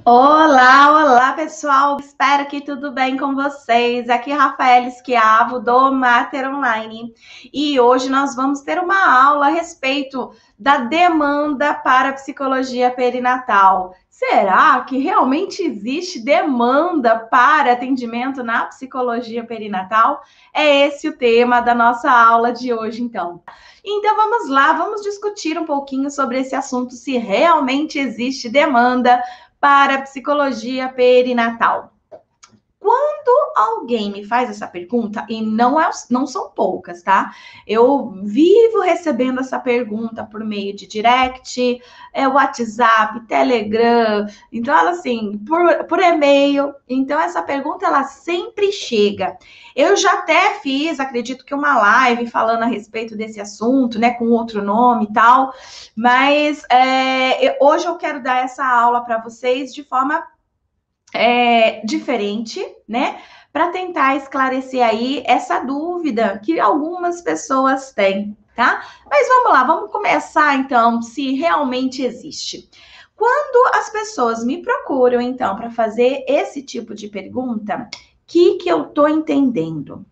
Olá, olá pessoal, espero que tudo bem com vocês. Aqui é Rafaela Schiavo do Mater Online e hoje nós vamos ter uma aula a respeito da demanda para a psicologia perinatal. Será que realmente existe demanda para atendimento na psicologia perinatal? É esse o tema da nossa aula de hoje, então. Então vamos lá, vamos discutir um pouquinho sobre esse assunto, se realmente existe demanda para a psicologia perinatal. Quando alguém me faz essa pergunta, e não são poucas, tá? Eu vivo recebendo essa pergunta por meio de direct, WhatsApp, Telegram, então ela assim, por e-mail. Então essa pergunta ela sempre chega. Eu já até fiz, acredito que uma live falando a respeito desse assunto, né, com outro nome e tal, mas hoje eu quero dar essa aula para vocês de forma diferente, né? Para tentar esclarecer aí essa dúvida que algumas pessoas têm, tá? Mas vamos lá, vamos começar então, se realmente existe. Quando as pessoas me procuram, então, para fazer esse tipo de pergunta, o que eu tô entendendo?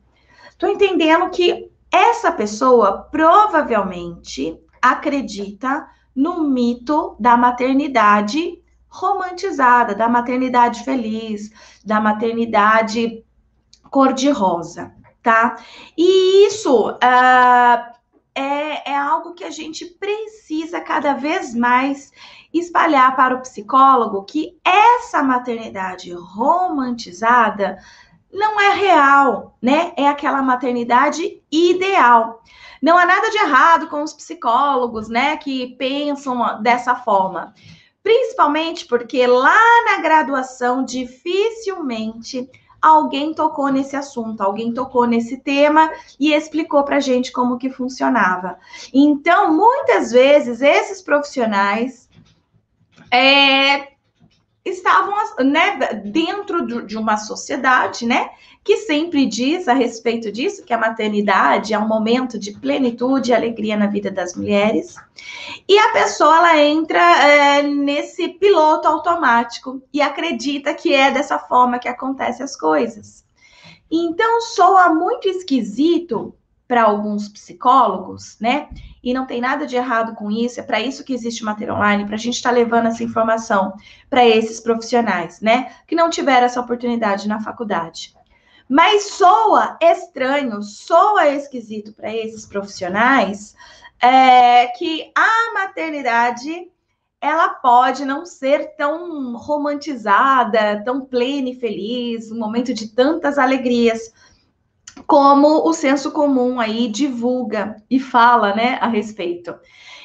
Tô entendendo que essa pessoa provavelmente acredita no mito da maternidade romantizada, da maternidade feliz, da maternidade cor-de-rosa, tá? E isso é algo que a gente precisa cada vez mais espalhar para o psicólogo, que essa maternidade romantizada não é real, né? É aquela maternidade ideal. Não há nada de errado com os psicólogos, né, que pensam dessa forma. Principalmente porque lá na graduação dificilmente alguém tocou nesse assunto, alguém tocou nesse tema e explicou pra gente como que funcionava. Então, muitas vezes esses profissionais estavam, né, dentro de uma sociedade, né, que sempre diz a respeito disso, que a maternidade é um momento de plenitude e alegria na vida das mulheres. E a pessoa, ela entra nesse piloto automático e acredita que é dessa forma que acontecem as coisas. Então, soa muito esquisito para alguns psicólogos, né? E não tem nada de errado com isso, é para isso que existe o Mater Online, para a gente estar levando essa informação para esses profissionais, né? Que não tiveram essa oportunidade na faculdade. Mas soa estranho, soa esquisito para esses profissionais que a maternidade ela pode não ser tão romantizada, tão plena e feliz, um momento de tantas alegrias, como o senso comum aí divulga e fala, né, a respeito.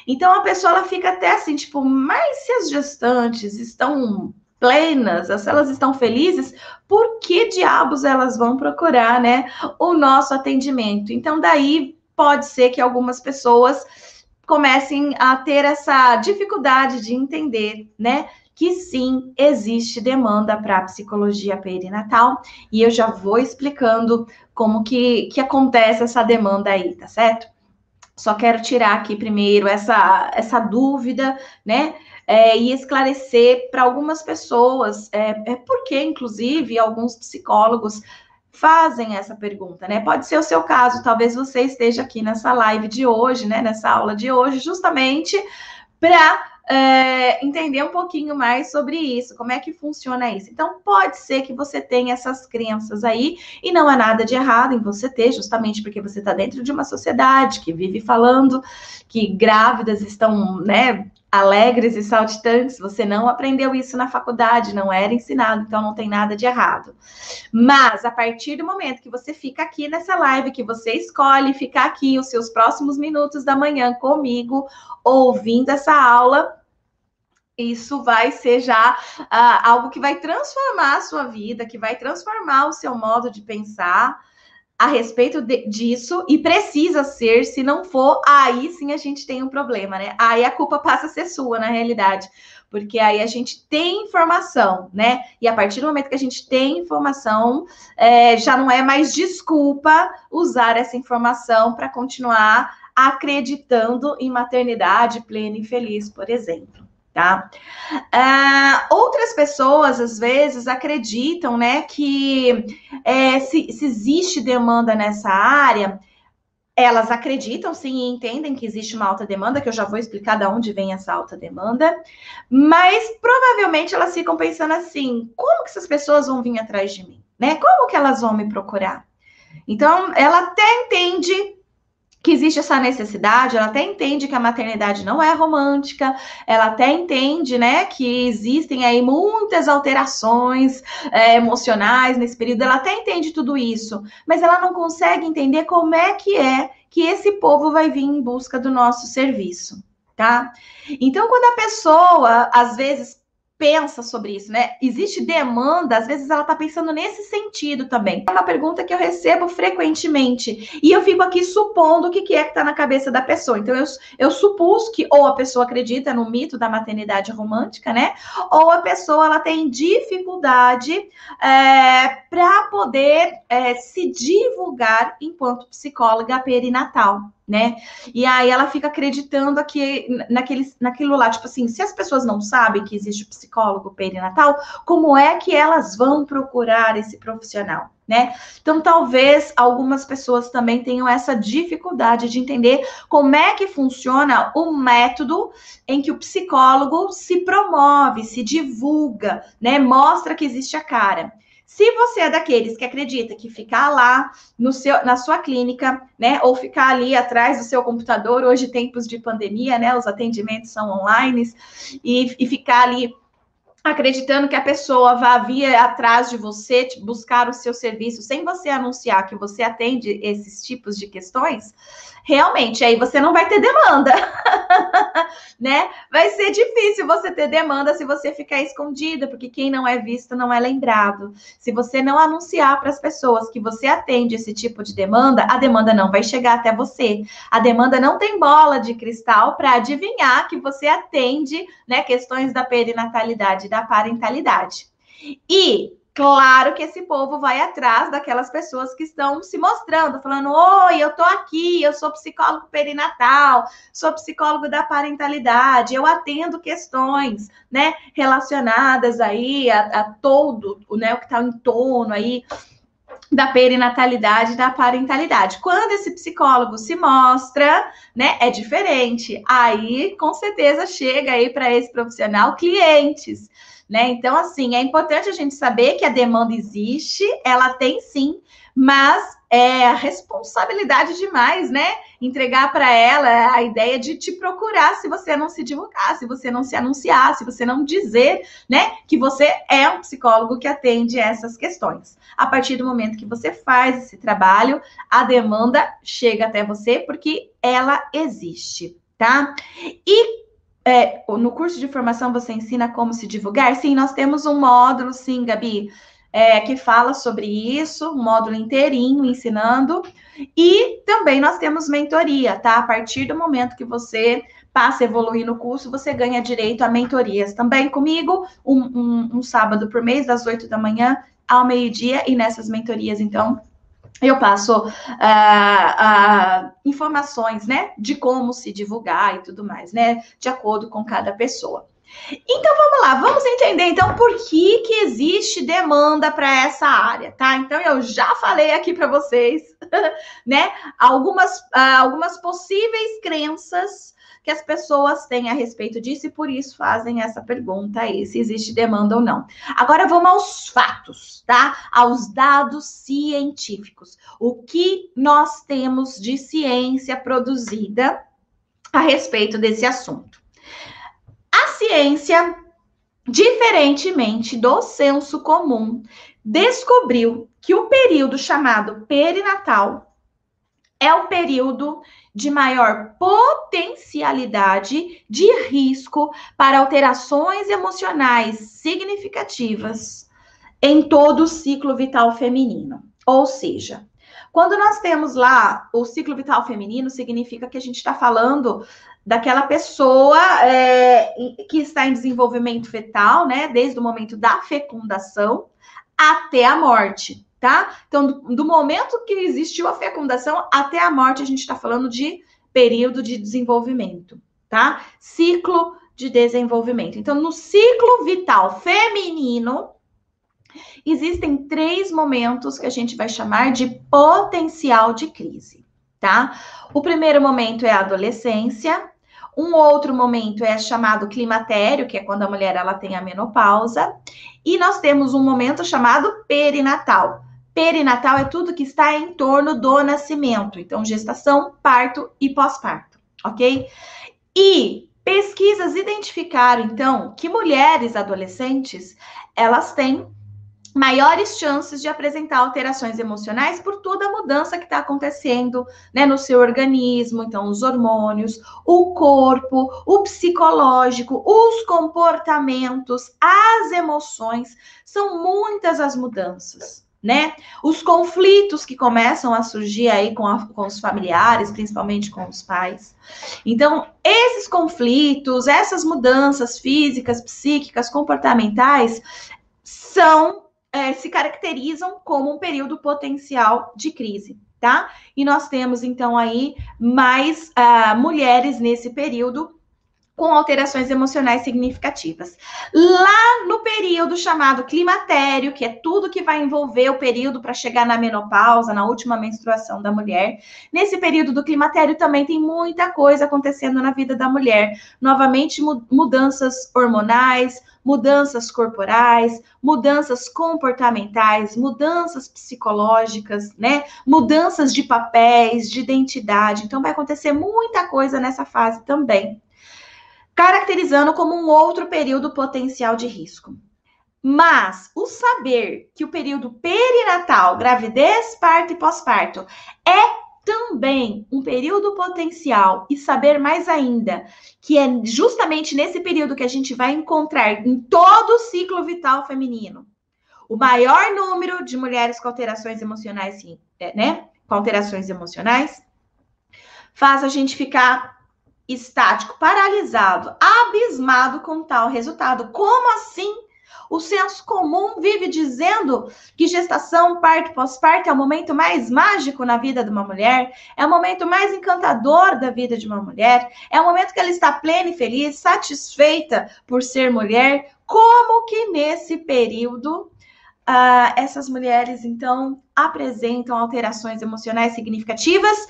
Então a pessoa ela fica até assim, tipo, mas se as gestantes estão plenas, se elas estão felizes, por que diabos elas vão procurar, né, o nosso atendimento? Então daí pode ser que algumas pessoas comecem a ter essa dificuldade de entender, né, que sim, existe demanda para a psicologia perinatal, e eu já vou explicando como que acontece essa demanda aí, tá certo? Só quero tirar aqui primeiro essa dúvida, né? E esclarecer para algumas pessoas, porque, inclusive, alguns psicólogos fazem essa pergunta, né? Pode ser o seu caso, talvez você esteja aqui nessa live de hoje, né? Nessa aula de hoje, justamente para entender um pouquinho mais sobre isso, como é que funciona isso. Então, pode ser que você tenha essas crenças aí, e não há nada de errado em você ter, justamente porque você está dentro de uma sociedade que vive falando que grávidas estão, né, alegres e saltitantes. Você não aprendeu isso na faculdade, não era ensinado, então não tem nada de errado. Mas a partir do momento que você fica aqui nessa live, que você escolhe ficar aqui os seus próximos minutos da manhã comigo, ouvindo essa aula, isso vai ser já algo que vai transformar a sua vida, que vai transformar o seu modo de pensar a respeito disso, e precisa ser, se não for, aí sim a gente tem um problema, né? Aí a culpa passa a ser sua, na realidade, porque aí a gente tem informação, né? E a partir do momento que a gente tem informação, já não é mais desculpa usar essa informação para continuar acreditando em maternidade plena e feliz, por exemplo. tá? Outras pessoas, às vezes, acreditam, né, que se existe demanda nessa área, elas acreditam, sim, e entendem que existe uma alta demanda, que eu já vou explicar de onde vem essa alta demanda, mas provavelmente elas ficam pensando assim, como que essas pessoas vão vir atrás de mim, né? Como que elas vão me procurar? Então, ela até entende que existe essa necessidade, ela até entende que a maternidade não é romântica, ela até entende, né, que existem aí muitas alterações emocionais nesse período, ela até entende tudo isso, mas ela não consegue entender como é que esse povo vai vir em busca do nosso serviço, tá? Então, quando a pessoa, às vezes, pensa sobre isso, né? Existe demanda, às vezes ela tá pensando nesse sentido também. É uma pergunta que eu recebo frequentemente e eu fico aqui supondo o que é que tá na cabeça da pessoa. Então eu supus que ou a pessoa acredita no mito da maternidade romântica, né? Ou a pessoa ela tem dificuldade para poder se divulgar enquanto psicóloga perinatal, né? E aí ela fica acreditando que naquilo lá, tipo assim, se as pessoas não sabem que existe psicólogo perinatal, como é que elas vão procurar esse profissional, né? Então, talvez algumas pessoas também tenham essa dificuldade de entender como é que funciona o método em que o psicólogo se promove, se divulga, né? Mostra que existe a cara. Se você é daqueles que acredita que ficar lá na sua clínica, né, ou ficar ali atrás do seu computador, hoje tempos de pandemia, né, os atendimentos são online, e ficar ali acreditando que a pessoa vai vir atrás de você buscar o seu serviço sem você anunciar que você atende esses tipos de questões, realmente aí você não vai ter demanda, né? Vai ser difícil você ter demanda se você ficar escondida, porque quem não é visto não é lembrado. Se você não anunciar para as pessoas que você atende esse tipo de demanda, a demanda não vai chegar até você. A demanda não tem bola de cristal para adivinhar que você atende, né, questões da perinatalidade, da parentalidade. E claro que esse povo vai atrás daquelas pessoas que estão se mostrando, falando: oi, eu tô aqui, eu sou psicólogo perinatal, sou psicólogo da parentalidade, eu atendo questões, né, relacionadas aí a todo, né, o que está em torno aí da perinatalidade, da parentalidade. Quando esse psicólogo se mostra, né, é diferente. Aí, com certeza, chega aí para esse profissional clientes, né? Então, assim, é importante a gente saber que a demanda existe, ela tem sim, mas é responsabilidade demais, né? Entregar para ela a ideia de te procurar se você não se divulgar, se você não se anunciar, se você não dizer, né, que você é um psicólogo que atende essas questões. A partir do momento que você faz esse trabalho, a demanda chega até você porque ela existe, tá? E no curso de formação você ensina como se divulgar? Sim, nós temos um módulo, sim, Gabi, que fala sobre isso, um módulo inteirinho ensinando. E também nós temos mentoria, tá? A partir do momento que você passa a evoluir no curso, você ganha direito a mentorias. Também comigo, um sábado por mês, das 8 da manhã ao meio-dia, e nessas mentorias, então, eu passo informações, né, de como se divulgar e tudo mais, né, de acordo com cada pessoa. Então, vamos lá, vamos entender, então, por que existe demanda para essa área, tá? Então, eu já falei aqui para vocês, né, algumas possíveis crenças que as pessoas têm a respeito disso e por isso fazem essa pergunta aí, se existe demanda ou não. Agora vamos aos fatos, tá? Aos dados científicos. O que nós temos de ciência produzida a respeito desse assunto? A ciência, diferentemente do senso comum, descobriu que o período chamado perinatal é o período de maior potencialidade de risco para alterações emocionais significativas em todo o ciclo vital feminino. Ou seja, quando nós temos lá o ciclo vital feminino, significa que a gente está falando daquela pessoa que está em desenvolvimento fetal, né? Desde o momento da fecundação até a morte, tá? Então, do momento que existiu a fecundação até a morte, a gente está falando de período de desenvolvimento, tá? Ciclo de desenvolvimento. Então, no ciclo vital feminino, existem 3 momentos que a gente vai chamar de potencial de crise, tá? O primeiro momento é a adolescência, um outro momento é chamado climatério, que é quando a mulher ela tem a menopausa, e nós temos um momento chamado perinatal. Perinatal é tudo que está em torno do nascimento, então gestação, parto e pós-parto, ok? E pesquisas identificaram, então, que mulheres adolescentes, elas têm maiores chances de apresentar alterações emocionais por toda a mudança que está acontecendo, né, no seu organismo, então os hormônios, o corpo, o psicológico, os comportamentos, as emoções, são muitas as mudanças, né? Os conflitos que começam a surgir aí com os familiares, principalmente com os pais. Então, esses conflitos, essas mudanças físicas, psíquicas, comportamentais, se caracterizam como um período potencial de crise, tá? E nós temos, então, aí mais mulheres nesse período com alterações emocionais significativas. Lá no período chamado climatério, que é tudo que vai envolver o período para chegar na menopausa, na última menstruação da mulher, nesse período do climatério também tem muita coisa acontecendo na vida da mulher. Novamente, mudanças hormonais, mudanças corporais, mudanças comportamentais, mudanças psicológicas, né? Mudanças de papéis, de identidade. Então, vai acontecer muita coisa nessa fase também, caracterizando como um outro período potencial de risco. Mas o saber que o período perinatal, gravidez, parto e pós-parto, é também um período potencial, e saber mais ainda que é justamente nesse período que a gente vai encontrar em todo o ciclo vital feminino o maior número de mulheres com alterações emocionais, né? Com alterações emocionais, faz a gente ficar estático, paralisado, abismado com tal resultado. Como assim? O senso comum vive dizendo que gestação, parto, pós-parto é o momento mais mágico na vida de uma mulher, é o momento mais encantador da vida de uma mulher, é o momento que ela está plena e feliz, satisfeita por ser mulher. Como que nesse período essas mulheres, então, apresentam alterações emocionais significativas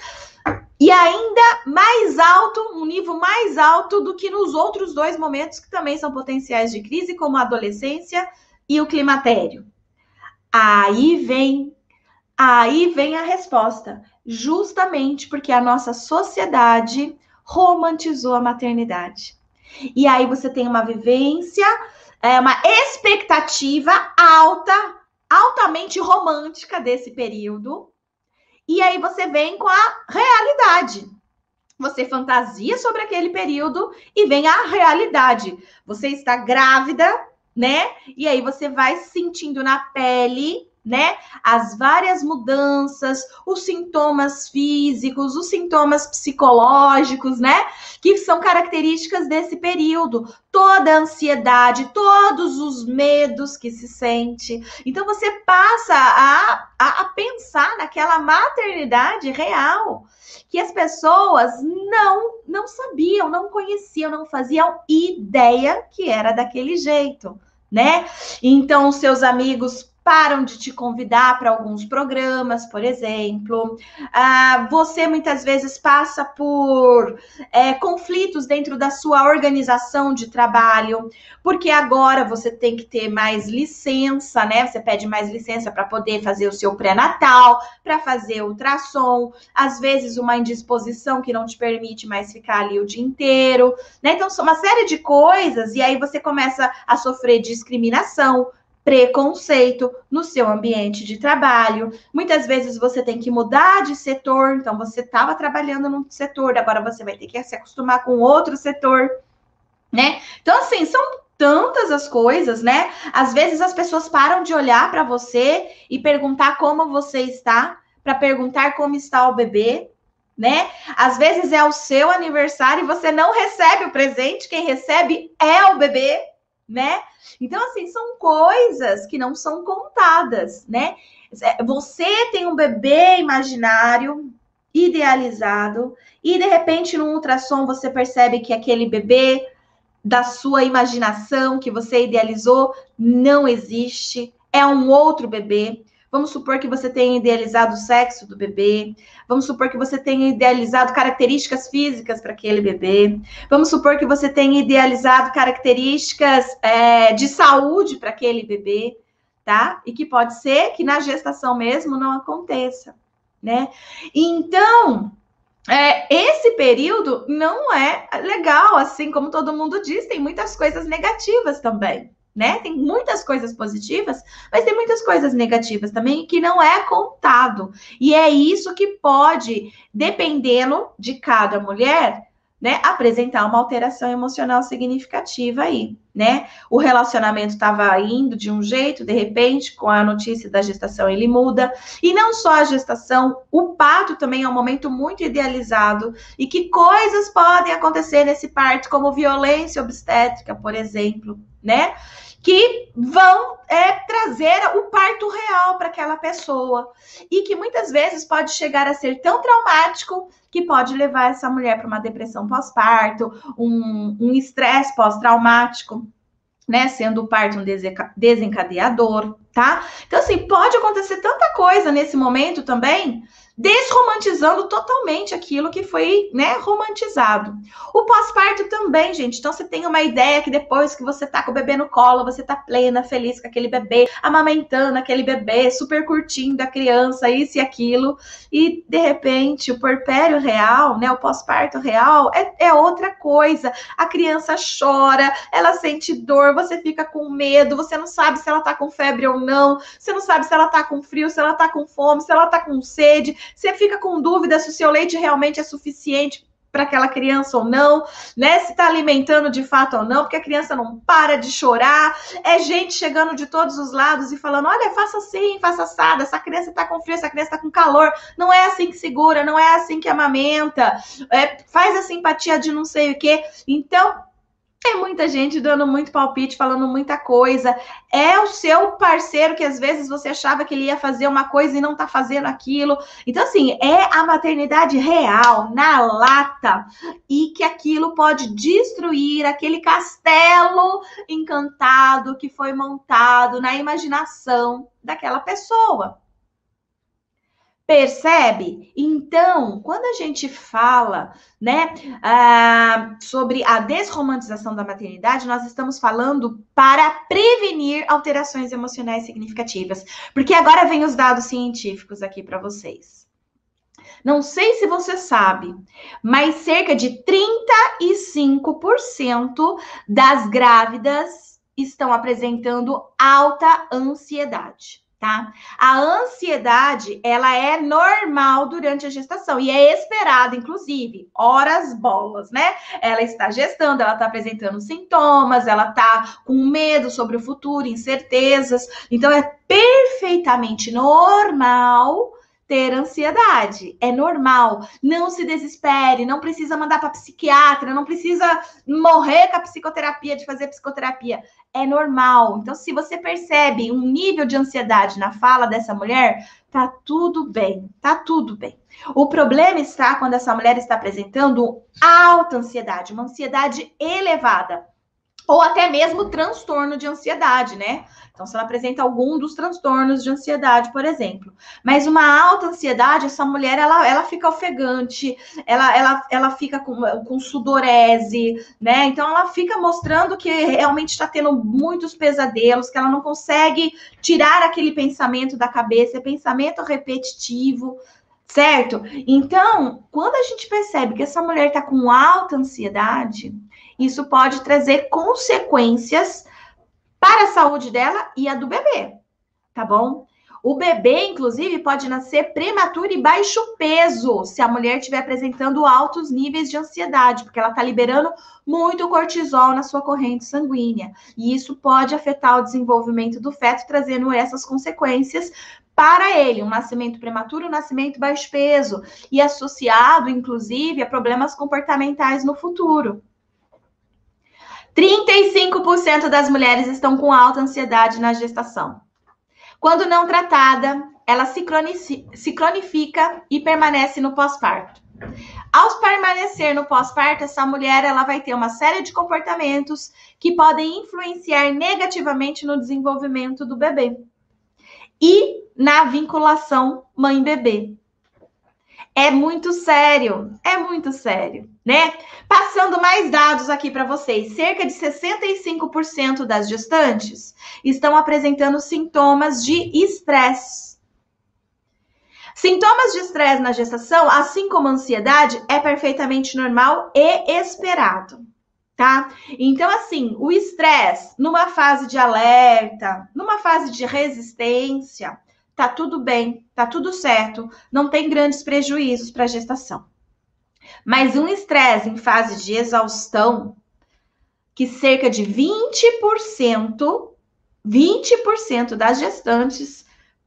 e ainda mais alto, um nível mais alto do que nos outros 2 momentos que também são potenciais de crise, como a adolescência e o climatério? Aí vem a resposta. Justamente porque a nossa sociedade romantizou a maternidade. E aí você tem uma vivência, uma expectativa altamente romântica desse período. E aí você vem com a realidade. Você fantasia sobre aquele período e vem a realidade. Você está grávida, né? E aí você vai sentindo na pele, né? As várias mudanças, os sintomas físicos, os sintomas psicológicos, né? Que são características desse período. Toda a ansiedade, todos os medos que se sente. Então você passa a pensar naquela maternidade real, que as pessoas não sabiam, não conheciam, não faziam ideia que era daquele jeito, né? Então, seus amigos param de te convidar para alguns programas, por exemplo. Você muitas vezes passa por conflitos dentro da sua organização de trabalho, porque agora você tem que ter mais licença, né? Você pede mais licença para poder fazer o seu pré-natal, para fazer ultrassom, às vezes uma indisposição que não te permite mais ficar ali o dia inteiro, né? Então, são uma série de coisas, e aí você começa a sofrer discriminação, preconceito no seu ambiente de trabalho. Muitas vezes você tem que mudar de setor, então você estava trabalhando num setor, agora você vai ter que se acostumar com outro setor, né? Então, assim, são tantas as coisas, né? Às vezes as pessoas param de olhar para você e perguntar como você está, para perguntar como está o bebê, né? Às vezes é o seu aniversário e você não recebe o presente, quem recebe é o bebê, né? Então, assim, são coisas que não são contadas, né? Você tem um bebê imaginário, idealizado, e de repente no ultrassom você percebe que aquele bebê da sua imaginação, que você idealizou, não existe. É um outro bebê. Vamos supor que você tenha idealizado o sexo do bebê. Vamos supor que você tenha idealizado características físicas para aquele bebê. Vamos supor que você tenha idealizado características de saúde para aquele bebê, tá? E que pode ser que na gestação mesmo não aconteça, né? Então, esse período não é legal, assim como todo mundo diz, tem muitas coisas negativas também, né? Tem muitas coisas positivas, mas tem muitas coisas negativas também que não é contado. E é isso que pode, dependendo de cada mulher, né, apresentar uma alteração emocional significativa aí, né? O relacionamento estava indo de um jeito, de repente, com a notícia da gestação, ele muda. E não só a gestação, o parto também é um momento muito idealizado e que coisas podem acontecer nesse parto, como violência obstétrica, por exemplo, né? Que vão trazer o parto real para aquela pessoa e que muitas vezes pode chegar a ser tão traumático que pode levar essa mulher para uma depressão pós-parto, um estresse pós-traumático, né? Sendo o parto um desencadeador, tá? Então, assim, pode acontecer tanta coisa nesse momento também, desromantizando totalmente aquilo que foi, né, romantizado. O pós-parto também, gente. Então, você tem uma ideia que depois que você tá com o bebê no colo, você tá plena, feliz com aquele bebê, amamentando aquele bebê, super curtindo a criança, isso e aquilo. E, de repente, o puerpério real, né, o pós-parto real, é outra coisa. A criança chora, ela sente dor, você fica com medo, você não sabe se ela tá com febre ou não, você não sabe se ela tá com frio, se ela tá com fome, se ela tá com sede. Você fica com dúvida se o seu leite realmente é suficiente para aquela criança ou não, né? Se está alimentando de fato ou não, porque a criança não para de chorar. É gente chegando de todos os lados e falando: olha, faça assim, faça assado, essa criança está com frio, essa criança está com calor, não é assim que segura, não é assim que amamenta, faz a simpatia de não sei o quê. Então, é muita gente dando muito palpite, falando muita coisa. É o seu parceiro que às vezes você achava que ele ia fazer uma coisa e não tá fazendo aquilo. Então, assim, é a maternidade real, na lata, e que aquilo pode destruir aquele castelo encantado que foi montado na imaginação daquela pessoa. Percebe? Então, quando a gente fala, né, sobre a desromantização da maternidade, nós estamos falando para prevenir alterações emocionais significativas. Porque agora vem os dados científicos aqui para vocês. Não sei se você sabe, mas cerca de 35% das grávidas estão apresentando alta ansiedade. Tá? A ansiedade, ela é normal durante a gestação e é esperada, inclusive, horas bolas, né? Ela está gestando, ela está apresentando sintomas, ela está com medo sobre o futuro, incertezas. Então, é perfeitamente normal ter ansiedade. É normal. Não se desespere, não precisa mandar para psiquiatra, não precisa morrer com a psicoterapia, de fazer psicoterapia. É normal. Então, se você percebe um nível de ansiedade na fala dessa mulher, tá tudo bem, tá tudo bem. O problema está quando essa mulher está apresentando alta ansiedade, uma ansiedade elevada, ou até mesmo transtorno de ansiedade, né? Então, se ela apresenta algum dos transtornos de ansiedade, por exemplo. Mas uma alta ansiedade, essa mulher, ela fica ofegante, ela fica com sudorese, né? Então, ela fica mostrando que realmente está tendo muitos pesadelos, que ela não consegue tirar aquele pensamento da cabeça, é pensamento repetitivo, certo? Então, quando a gente percebe que essa mulher está com alta ansiedade, isso pode trazer consequências para a saúde dela e a do bebê, tá bom? O bebê, inclusive, pode nascer prematuro e baixo peso se a mulher estiver apresentando altos níveis de ansiedade, porque ela está liberando muito cortisol na sua corrente sanguínea. E isso pode afetar o desenvolvimento do feto, trazendo essas consequências para ele, um nascimento prematuro, um nascimento baixo peso, e associado, inclusive, a problemas comportamentais no futuro. 35% das mulheres estão com alta ansiedade na gestação. Quando não tratada, ela se cronifica e permanece no pós-parto. Ao permanecer no pós-parto, essa mulher ela vai ter uma série de comportamentos que podem influenciar negativamente no desenvolvimento do bebê e na vinculação mãe-bebê. É muito sério, né? Passando mais dados aqui para vocês, cerca de 65% das gestantes estão apresentando sintomas de estresse. Sintomas de estresse na gestação, assim como ansiedade, é perfeitamente normal e esperado, tá? Então, assim, o estresse numa fase de alerta, numa fase de resistência, tá tudo bem, tá tudo certo, não tem grandes prejuízos para a gestação. Mas um estresse em fase de exaustão, que cerca de 20% das gestantes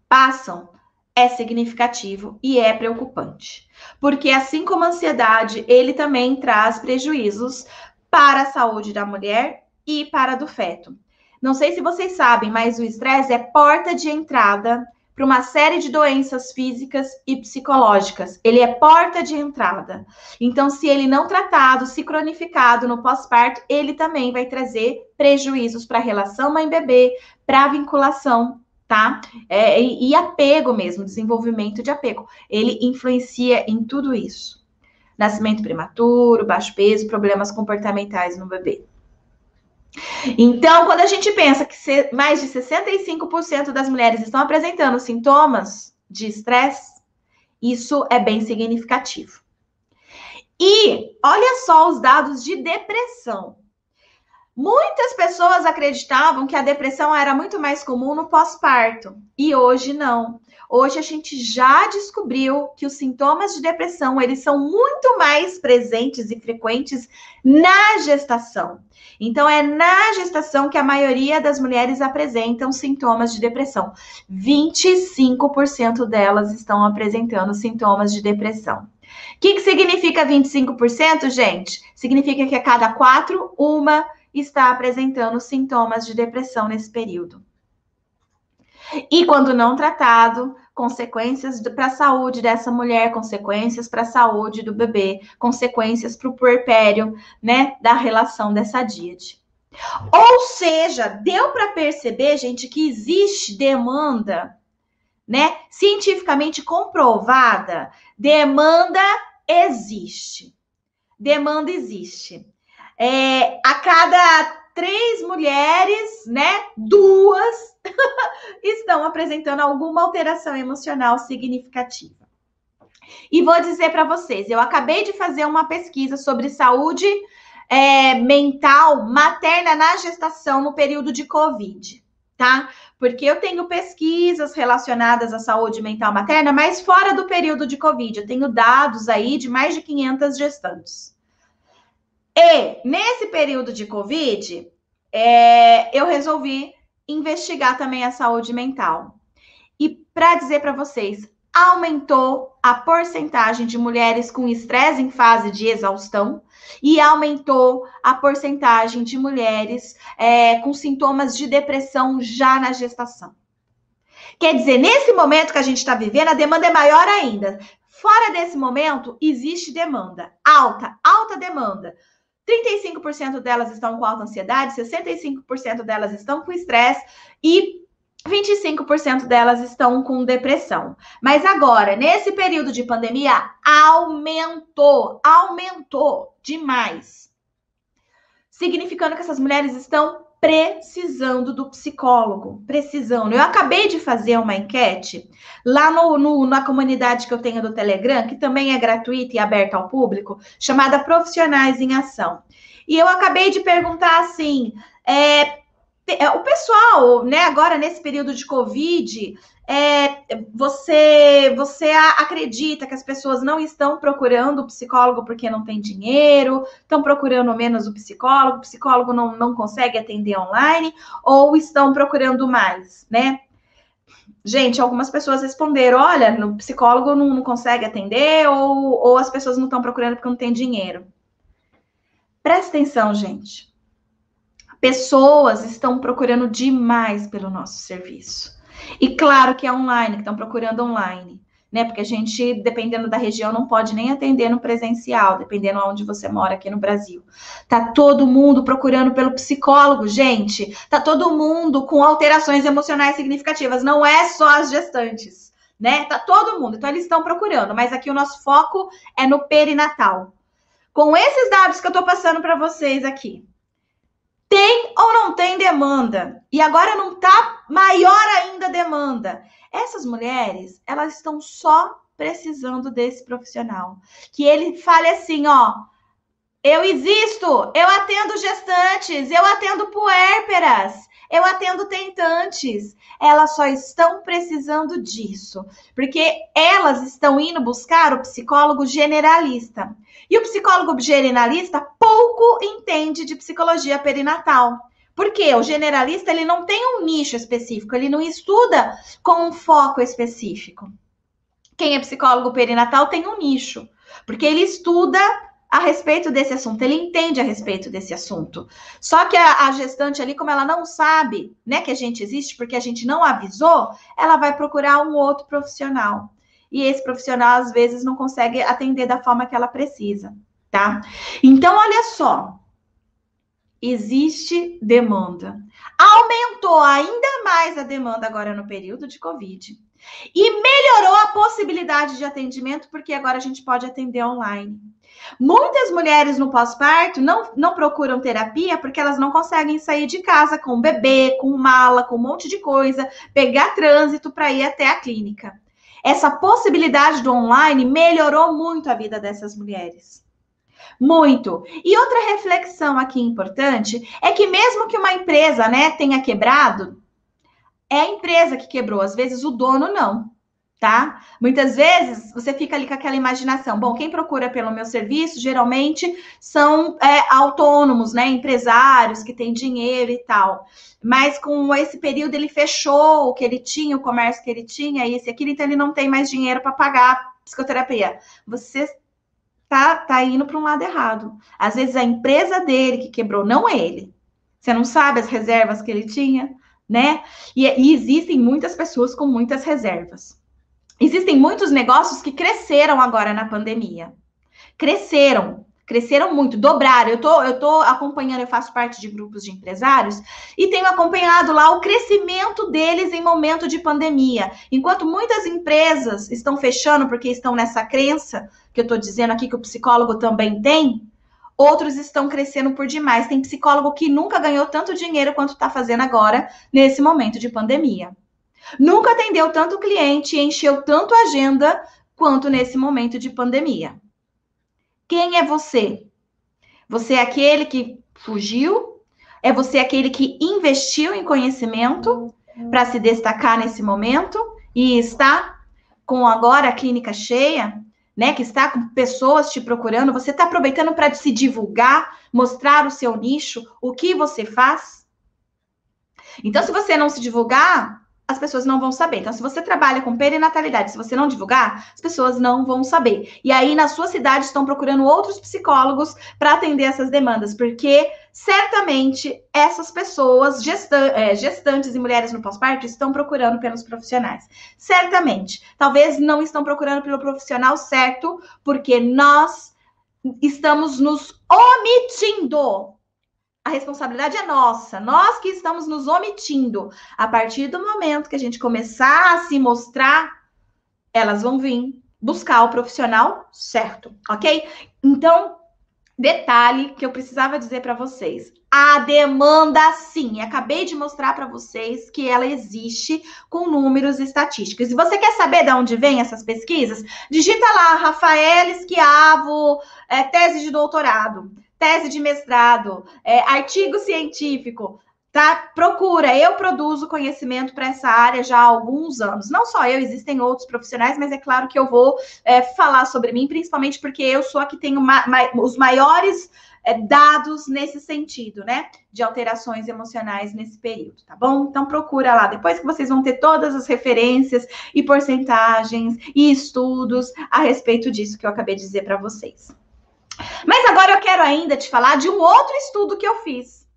passam, é significativo e é preocupante. Porque assim como a ansiedade, ele também traz prejuízos para a saúde da mulher e para a do feto. Não sei se vocês sabem, mas o estresse é porta de entrada para uma série de doenças físicas e psicológicas. Ele é porta de entrada. Então, se ele não tratado, se cronificado no pós-parto, ele também vai trazer prejuízos para a relação mãe-bebê, para a vinculação, tá? E apego mesmo, desenvolvimento de apego. Ele influencia em tudo isso. Nascimento prematuro, baixo peso, problemas comportamentais no bebê. Então, quando a gente pensa que mais de 65% das mulheres estão apresentando sintomas de estresse, isso é bem significativo. E olha só os dados de depressão. Muitas pessoas acreditavam que a depressão era muito mais comum no pós-parto, e hoje não. Hoje a gente já descobriu que os sintomas de depressão, eles são muito mais presentes e frequentes na gestação. Então, é na gestação que a maioria das mulheres apresentam sintomas de depressão. 25% delas estão apresentando sintomas de depressão. O que significa 25%, gente? Significa que a cada 4, uma está apresentando sintomas de depressão nesse período. E quando não tratado, consequências para a saúde dessa mulher, consequências para a saúde do bebê, consequências para o puerpério, né, da relação dessa díade. Ou seja, deu para perceber, gente, que existe demanda, né, cientificamente comprovada, demanda existe. Demanda existe. A cada 3 mulheres, né, 2 estão apresentando alguma alteração emocional significativa. E vou dizer para vocês, eu acabei de fazer uma pesquisa sobre saúde mental materna na gestação no período de Covid, tá? Porque eu tenho pesquisas relacionadas à saúde mental materna, mas fora do período de Covid. Eu tenho dados aí de mais de 500 gestantes. E nesse período de Covid, eu resolvi investigar também a saúde mental. E para dizer para vocês, aumentou a porcentagem de mulheres com estresse em fase de exaustão e aumentou a porcentagem de mulheres com sintomas de depressão já na gestação. Quer dizer, nesse momento que a gente está vivendo, a demanda é maior ainda. Fora desse momento, existe demanda, alta demanda. 35% delas estão com alta ansiedade, 65% delas estão com estresse e 25% delas estão com depressão. Mas agora, nesse período de pandemia, aumentou demais. Significando que essas mulheres estão precisando do psicólogo, precisando. Eu acabei de fazer uma enquete lá na comunidade que eu tenho do Telegram, que também é gratuita e aberta ao público, chamada Profissionais em Ação. E eu acabei de perguntar assim, o pessoal, né, agora nesse período de Covid, você acredita que as pessoas não estão procurando o psicólogo porque não tem dinheiro, estão procurando menos o psicólogo não consegue atender online, ou estão procurando mais, né? Gente, algumas pessoas responderam, olha, no psicólogo não consegue atender, ou as pessoas não estão procurando porque não tem dinheiro. Presta atenção, gente. Pessoas estão procurando demais pelo nosso serviço. E claro que é online, que estão procurando online. né? Porque a gente, dependendo da região, não pode nem atender no presencial, dependendo de onde você mora aqui no Brasil. Tá todo mundo procurando pelo psicólogo, gente. Tá todo mundo com alterações emocionais significativas, não é só as gestantes, né? Tá todo mundo. Então eles estão procurando, mas aqui o nosso foco é no perinatal. Com esses dados que eu tô passando para vocês aqui, tem ou não tem demanda? E agora não tá maior ainda a demanda. Essas mulheres, elas estão só precisando desse profissional. Que ele fale assim, ó, eu existo, eu atendo gestantes, eu atendo puérperas, eu atendo tentantes. Elas só estão precisando disso, porque elas estão indo buscar o psicólogo generalista. E o psicólogo generalista pouco entende de psicologia perinatal. Porque o generalista, ele não tem um nicho específico, ele não estuda com um foco específico. Quem é psicólogo perinatal tem um nicho, porque ele estuda a respeito desse assunto, ele entende a respeito desse assunto. Só que a gestante ali, como ela não sabe, né, que a gente existe, porque a gente não avisou, ela vai procurar um outro profissional. E esse profissional, às vezes, não consegue atender da forma que ela precisa, tá? Então, olha só. Existe demanda. Aumentou ainda mais a demanda agora no período de Covid. E melhorou a possibilidade de atendimento, porque agora a gente pode atender online. Muitas mulheres no pós-parto não procuram terapia porque elas não conseguem sair de casa com bebê, com mala, com um monte de coisa, pegar trânsito para ir até a clínica. Essa possibilidade do online melhorou muito a vida dessas mulheres. Muito. E outra reflexão aqui importante é que mesmo que uma empresa, né, tenha quebrado, é a empresa que quebrou, às vezes o dono não, tá? Muitas vezes você fica ali com aquela imaginação, bom, quem procura pelo meu serviço geralmente são autônomos, né, empresários que têm dinheiro e tal. Mas com esse período ele fechou o que ele tinha, o comércio que ele tinha, isso e aquilo, então ele não tem mais dinheiro para pagar psicoterapia. Você tá indo para um lado errado. Às vezes a empresa dele que quebrou, não ele. Você não sabe as reservas que ele tinha, né? E existem muitas pessoas com muitas reservas. Existem muitos negócios que cresceram agora na pandemia. Cresceram muito, dobraram. Eu tô acompanhando, eu faço parte de grupos de empresários e tenho acompanhado lá o crescimento deles em momento de pandemia. Enquanto muitas empresas estão fechando porque estão nessa crença que eu tô dizendo aqui que o psicólogo também tem, outros estão crescendo por demais. Tem psicólogo que nunca ganhou tanto dinheiro quanto está fazendo agora nesse momento de pandemia. Nunca atendeu tanto cliente e encheu tanto a agenda quanto nesse momento de pandemia. Quem é você? Você é aquele que fugiu? É você aquele que investiu em conhecimento para se destacar nesse momento e está com agora a clínica cheia, né? Que está com pessoas te procurando? Você está aproveitando para se divulgar, mostrar o seu nicho, o que você faz? Então, se você não se divulgar, as pessoas não vão saber. Então, se você trabalha com perinatalidade, se você não divulgar, as pessoas não vão saber. E aí, na sua cidade, estão procurando outros psicólogos para atender essas demandas, porque certamente essas pessoas, gestantes e mulheres no pós-parto, estão procurando pelos profissionais. Certamente. Talvez não estão procurando pelo profissional certo, porque nós estamos nos omitindo. A responsabilidade é nossa, nós que estamos nos omitindo. A partir do momento que a gente começar a se mostrar, elas vão vir buscar o profissional certo, ok? Então, detalhe que eu precisava dizer para vocês. A demanda, sim, acabei de mostrar para vocês que ela existe com números estatísticos. E você quer saber de onde vem essas pesquisas? Digita lá, Rafael Schiavo, tese de doutorado. Tese de mestrado, artigo científico, tá? Procura, eu produzo conhecimento para essa área já há alguns anos. Não só eu, existem outros profissionais, mas é claro que eu vou falar sobre mim, principalmente porque eu sou a que tenho os maiores dados nesse sentido, né? De alterações emocionais nesse período, tá bom? Então procura lá, depois que vocês vão ter todas as referências e porcentagens e estudos a respeito disso que eu acabei de dizer para vocês. Mas agora eu quero ainda te falar de um outro estudo que eu fiz.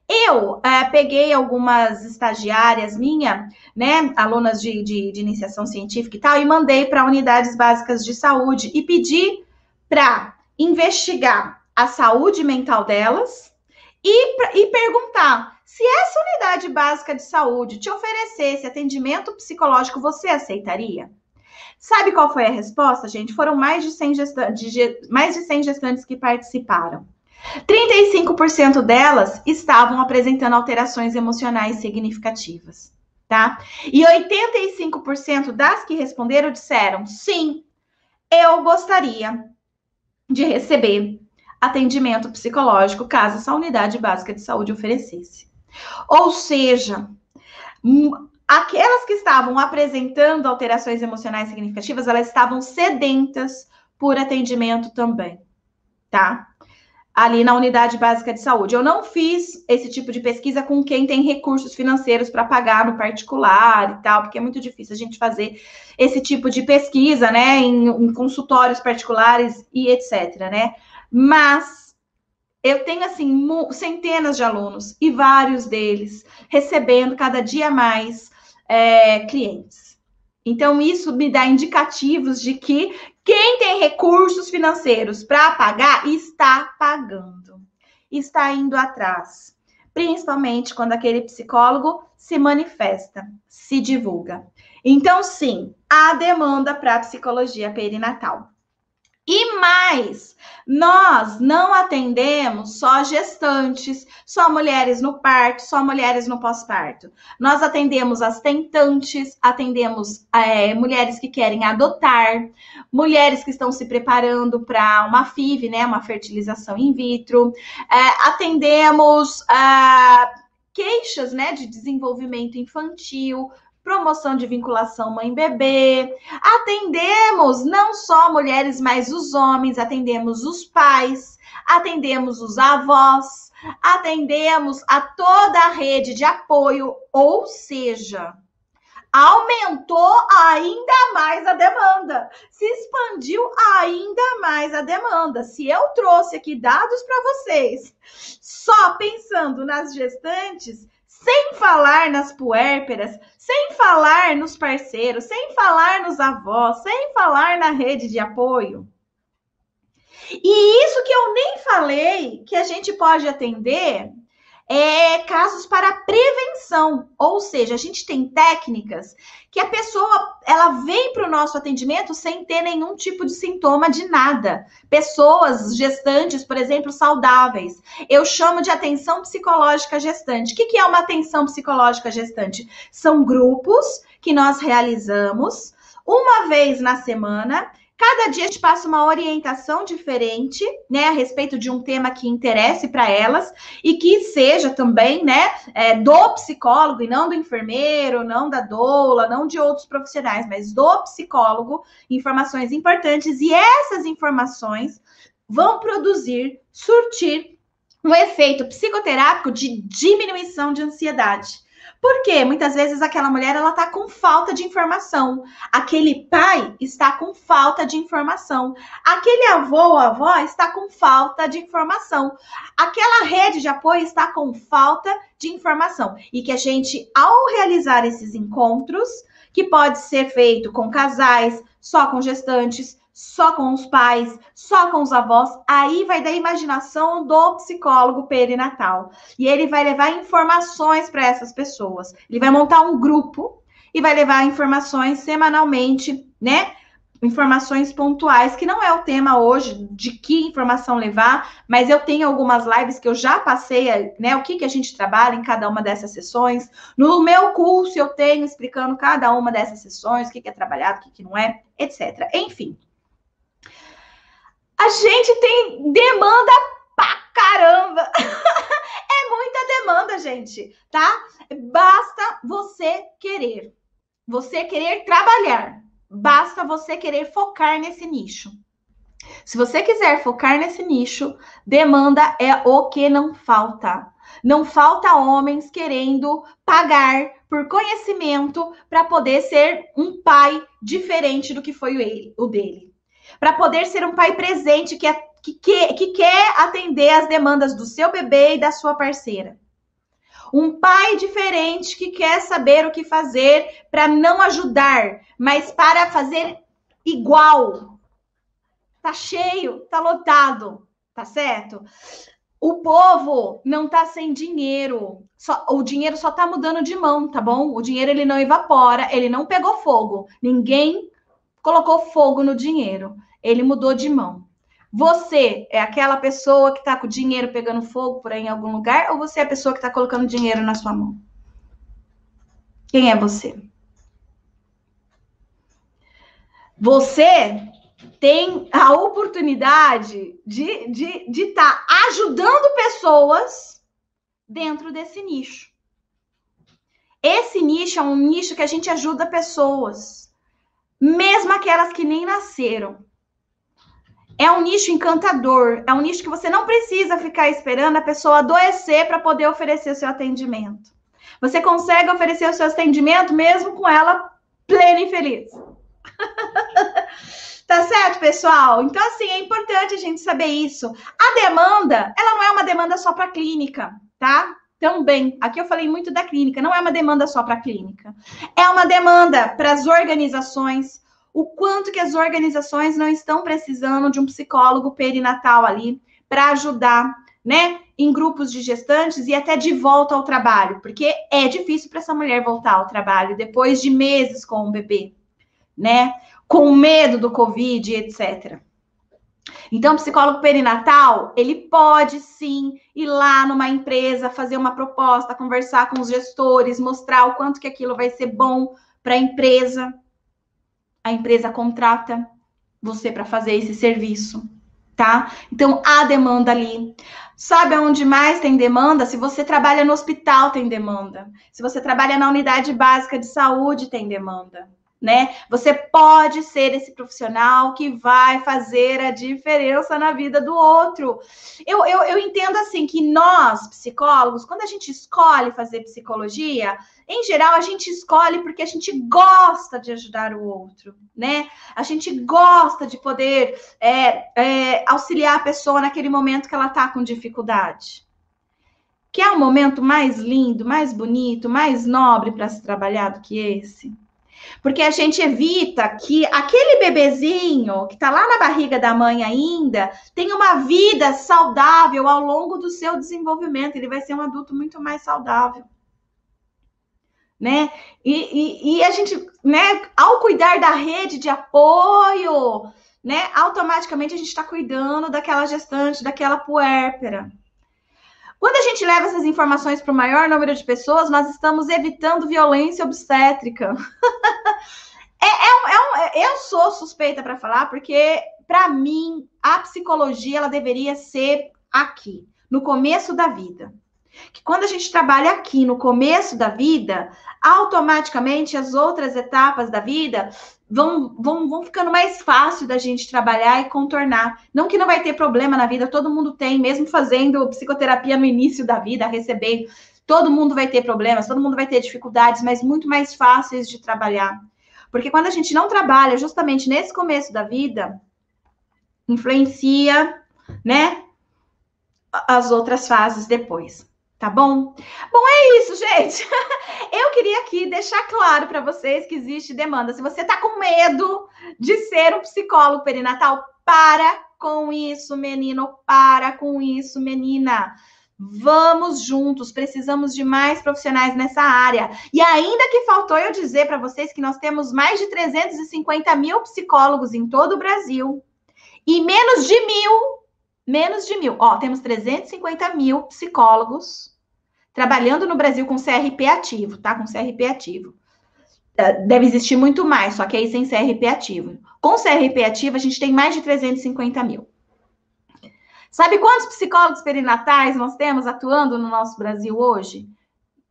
Eu peguei algumas estagiárias minha, né, alunas de iniciação científica e tal, e mandei para unidades básicas de saúde e pedi para investigar a saúde mental delas e perguntar se essa unidade básica de saúde te oferecesse atendimento psicológico, você aceitaria? Sabe qual foi a resposta, gente? Foram mais de 100 gestantes que participaram. 35% delas estavam apresentando alterações emocionais significativas, tá? E 85% das que responderam disseram: sim, eu gostaria de receber atendimento psicológico caso essa unidade básica de saúde oferecesse. Ou seja, aquelas que estavam apresentando alterações emocionais significativas, elas estavam sedentas por atendimento também, tá? Ali na unidade básica de saúde. Eu não fiz esse tipo de pesquisa com quem tem recursos financeiros para pagar no particular e tal, porque é muito difícil a gente fazer esse tipo de pesquisa, né, em consultórios particulares e etc, né? Mas eu tenho, assim, centenas de alunos e vários deles recebendo cada dia mais clientes. Então, isso me dá indicativos de que quem tem recursos financeiros para pagar está pagando, está indo atrás, principalmente quando aquele psicólogo se manifesta, se divulga. Então, sim, há demanda para psicologia perinatal. E mais, nós não atendemos só gestantes, só mulheres no parto, só mulheres no pós-parto. Nós atendemos as tentantes, atendemos mulheres que querem adotar, mulheres que estão se preparando para uma FIV, né, uma fertilização in vitro. Atendemos queixas, né, de desenvolvimento infantil, promoção de vinculação mãe-bebê. Atendemos não só mulheres, mas os homens, atendemos os pais, atendemos os avós, atendemos a toda a rede de apoio, ou seja, aumentou ainda mais a demanda, se expandiu ainda mais a demanda. Se eu trouxe aqui dados para vocês, só pensando nas gestantes, sem falar nas puérperas, sem falar nos parceiros, sem falar nos avós, sem falar na rede de apoio. E isso que eu nem falei, que a gente pode atender casos para prevenção, ou seja, a gente tem técnicas que a pessoa, ela vem para o nosso atendimento sem ter nenhum tipo de sintoma de nada. Pessoas gestantes, por exemplo, saudáveis. Eu chamo de atenção psicológica gestante. O que é uma atenção psicológica gestante? São grupos que nós realizamos uma vez na semana. Cada dia a gente passa uma orientação diferente, né, a respeito de um tema que interesse para elas e que seja também, né, do psicólogo e não do enfermeiro, não da doula, não de outros profissionais, mas do psicólogo, informações importantes, e essas informações vão surtir um efeito psicoterápico de diminuição de ansiedade. Porque muitas vezes aquela mulher, ela tá com falta de informação. Aquele pai está com falta de informação. Aquele avô ou avó está com falta de informação. Aquela rede de apoio está com falta de informação. E que a gente, ao realizar esses encontros, que pode ser feito com casais, só com gestantes, só com os pais, só com os avós, aí vai da imaginação do psicólogo perinatal. E ele vai levar informações para essas pessoas. Ele vai montar um grupo e vai levar informações semanalmente, né? Informações pontuais, que não é o tema hoje de que informação levar, mas eu tenho algumas lives que eu já passei, né? O que a gente trabalha em cada uma dessas sessões. No meu curso eu tenho explicando cada uma dessas sessões, o que é trabalhado, o que não é, etc. Enfim. A gente tem demanda pra caramba. É muita demanda, gente, tá? Basta você querer. Você querer trabalhar. Basta você querer focar nesse nicho. Se você quiser focar nesse nicho, demanda é o que não falta. Não falta homens querendo pagar por conhecimento para poder ser um pai diferente do que foi o dele. Para poder ser um pai presente que quer atender as demandas do seu bebê e da sua parceira. Um pai diferente que quer saber o que fazer para não ajudar, mas para fazer igual. Tá cheio, tá lotado, tá certo? O povo não tá sem dinheiro. O dinheiro só tá mudando de mão, tá bom? O dinheiro ele não evapora, ele não pegou fogo. Ninguém colocou fogo no dinheiro. Ele mudou de mão. Você é aquela pessoa que tá com o dinheiro pegando fogo por aí em algum lugar ou você é a pessoa que tá colocando dinheiro na sua mão? Quem é você? Você tem a oportunidade de estar ajudando pessoas dentro desse nicho. Esse nicho é um nicho que a gente ajuda pessoas, mesmo aquelas que nem nasceram. É um nicho encantador, é um nicho que você não precisa ficar esperando a pessoa adoecer para poder oferecer o seu atendimento. Você consegue oferecer o seu atendimento mesmo com ela plena e feliz. Tá certo, pessoal? Então, assim, é importante a gente saber isso. A demanda, ela não é uma demanda só para clínica, tá? Também, aqui eu falei muito da clínica, não é uma demanda só para clínica. É uma demanda para as organizações, o quanto que as organizações não estão precisando de um psicólogo perinatal ali para ajudar, né, em grupos de gestantes e até de volta ao trabalho, porque é difícil para essa mulher voltar ao trabalho depois de meses com o bebê, né? Com medo do Covid, etc. Então, o psicólogo perinatal, ele pode sim ir lá numa empresa, fazer uma proposta, conversar com os gestores, mostrar o quanto que aquilo vai ser bom para a empresa. A empresa contrata você para fazer esse serviço, tá? Então, há demanda ali. Sabe onde mais tem demanda? Se você trabalha no hospital, tem demanda. Se você trabalha na unidade básica de saúde, tem demanda. Né? Você pode ser esse profissional que vai fazer a diferença na vida do outro. Eu entendo assim que nós, psicólogos, quando a gente escolhe fazer psicologia, em geral a gente escolhe porque a gente gosta de ajudar o outro, né? A gente gosta de poder auxiliar a pessoa naquele momento que ela está com dificuldade. Que é um momento mais lindo, mais bonito, mais nobre para se trabalhar do que esse. Porque a gente evita que aquele bebezinho que está lá na barriga da mãe ainda tenha uma vida saudável ao longo do seu desenvolvimento. Ele vai ser um adulto muito mais saudável. Né? E a gente, né, ao cuidar da rede de apoio, né, automaticamente a gente está cuidando daquela gestante, daquela puérpera. Quando a gente leva essas informações para o maior número de pessoas, nós estamos evitando violência obstétrica. Eu sou suspeita para falar, porque, para mim, a psicologia ela deveria ser aqui, no começo da vida. Que quando a gente trabalha aqui, no começo da vida, automaticamente as outras etapas da vida vão ficando mais fácil da gente trabalhar e contornar. Não que não vai ter problema na vida, todo mundo tem, mesmo fazendo psicoterapia no início da vida, recebendo, todo mundo vai ter problemas, todo mundo vai ter dificuldades, mas muito mais fáceis de trabalhar. Porque quando a gente não trabalha justamente nesse começo da vida, influencia, né, as outras fases depois. Tá bom? Bom, é isso, gente. Eu queria aqui deixar claro para vocês que existe demanda. Se você tá com medo de ser um psicólogo perinatal, para com isso, menino. Para com isso, menina. Vamos juntos, precisamos de mais profissionais nessa área. E ainda que faltou eu dizer para vocês que nós temos mais de 350 mil psicólogos em todo o Brasil. E menos de mil. Ó, temos 350 mil psicólogos trabalhando no Brasil com CRP ativo, tá? Com CRP ativo. Deve existir muito mais, só que aí sem CRP ativo. Com CRP ativo, a gente tem mais de 350 mil. Sabe quantos psicólogos perinatais nós temos atuando no nosso Brasil hoje?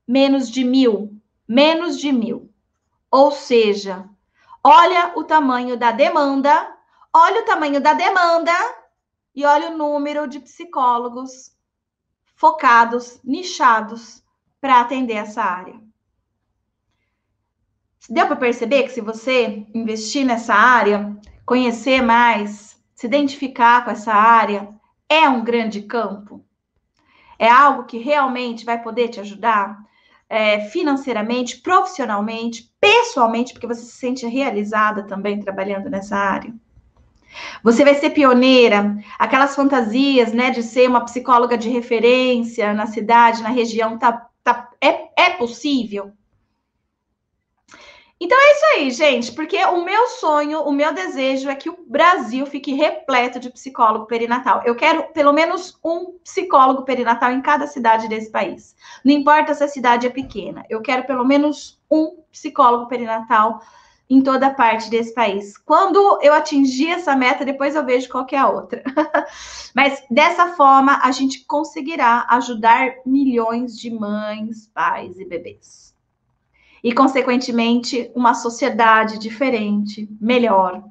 Menos de 1.000. Menos de 1.000. Ou seja, olha o tamanho da demanda, e olha o número de psicólogos focados, nichados, para atender essa área. Deu para perceber que se você investir nessa área, conhecer mais, se identificar com essa área, é um grande campo? É algo que realmente vai poder te ajudar financeiramente, profissionalmente, pessoalmente, porque você se sente realizada também trabalhando nessa área? Você vai ser pioneira, aquelas fantasias, né, de ser uma psicóloga de referência na cidade, na região, é possível? Então é isso aí, gente, porque o meu sonho, o meu desejo é que o Brasil fique repleto de psicólogo perinatal. Eu quero pelo menos um psicólogo perinatal em cada cidade desse país. Não importa se a cidade é pequena, eu quero pelo menos um psicólogo perinatal em toda parte desse país. Quando eu atingir essa meta, depois eu vejo qual que é a outra. Mas dessa forma, a gente conseguirá ajudar milhões de mães, pais e bebês. E, consequentemente, uma sociedade diferente, melhor,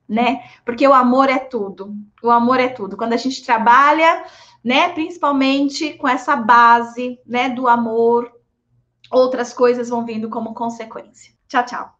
né? Porque o amor é tudo. O amor é tudo. Quando a gente trabalha, né, principalmente com essa base, né, do amor, outras coisas vão vindo como consequência. Tchau, tchau.